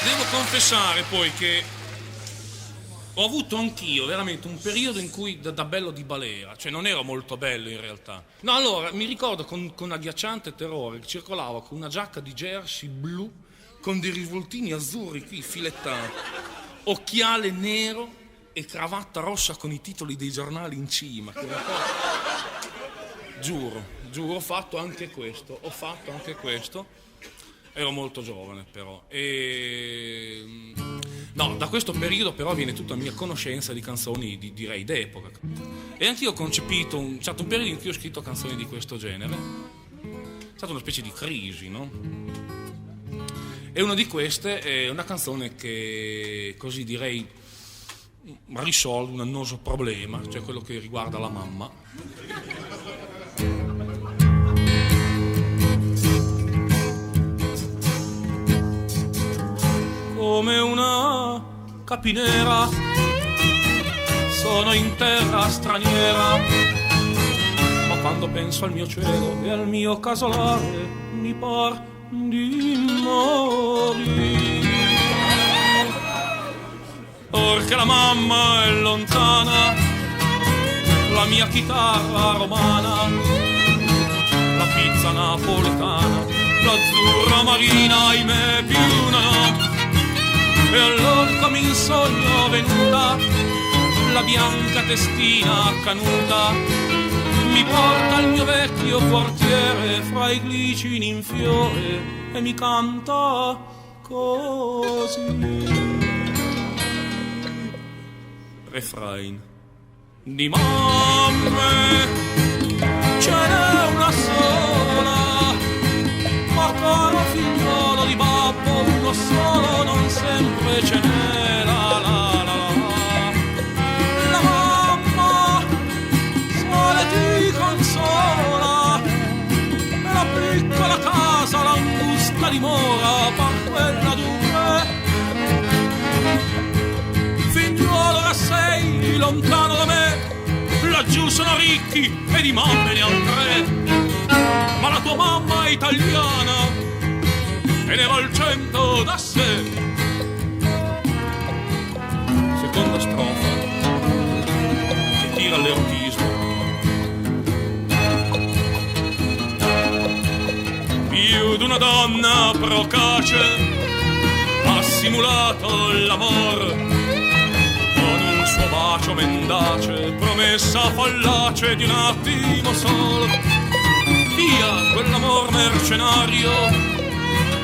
Devo confessare poi che ho avuto anch'io veramente un periodo in cui da bello di balera, cioè non ero molto bello in realtà. No, allora mi ricordo con agghiacciante terrore che circolavo con una giacca di jersey blu con dei rivoltini azzurri qui filettati, occhiale nero e cravatta rossa con i titoli dei giornali in cima. Che Giuro, ho fatto anche questo. Ero molto giovane però. No, da questo periodo però viene tutta la mia conoscenza di canzoni, direi, d'epoca. E anch'io ho concepito un certo periodo in cui ho scritto canzoni di questo genere. È stata una specie di crisi, no? E una di queste è una canzone che, così direi, risolve un annoso problema, cioè quello che riguarda la mamma. Come una capinera sono in terra straniera, ma quando penso al mio cielo e al mio casolare mi par di morire. Perché la mamma è lontana, la mia chitarra romana, la pizza napoletana, l'azzurra marina, ahimè più una no. E allora come in sogno venuta la bianca testina canuta mi porta al mio vecchio quartiere fra i glicini in fiore e mi canta così. Refrain. Di mamme ce n'è una sola, ma caro figliolo di babbo uno solo non sempre ce n'è. La mamma sola ti consola e la piccola casa l'angusta dimora per quella dura. Figliuolo ora sei lontano da me, laggiù sono ricchi e di mamme ne han tre, ma la tua mamma è italiana e ne va il 100 da sé. Seconda strofa che tira all'erotismo. Più d'una donna procace ha simulato l'amor con un suo bacio mendace, promessa fallace di un attimo sol. Via quell'amor mercenario,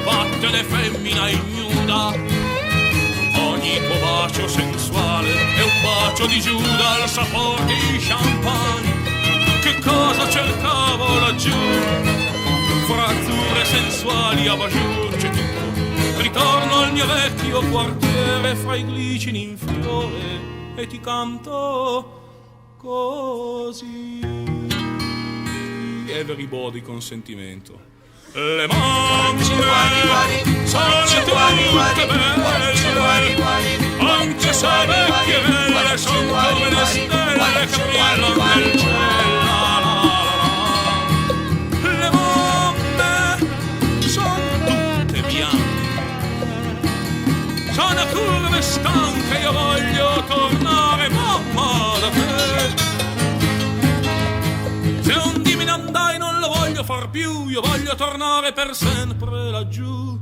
vattene femmina ignuda, ogni tuo bacio sensuale è un bacio di Giuda al sapore di champagne. Che cosa cercavo laggiù? Fra azzurre sensuali a Bajur c'è tutto. Ritorno al mio vecchio quartiere fra i glicini in fiore e ti canto così. Everybody con sentimento. Le mamme sono tutte belle, anche se vecchie belle sono come le stelle che brillano nel cielo. Le mamme sono tutte bianche, sono curve stanche, io voglio tornare mamma da te. Se un dì me ne andai non lo voglio far più, io voglio tornare per sempre laggiù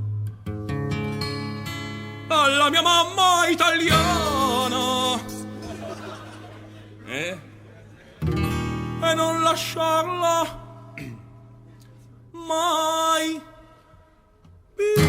alla mia mamma italiana e non lasciarla mai più.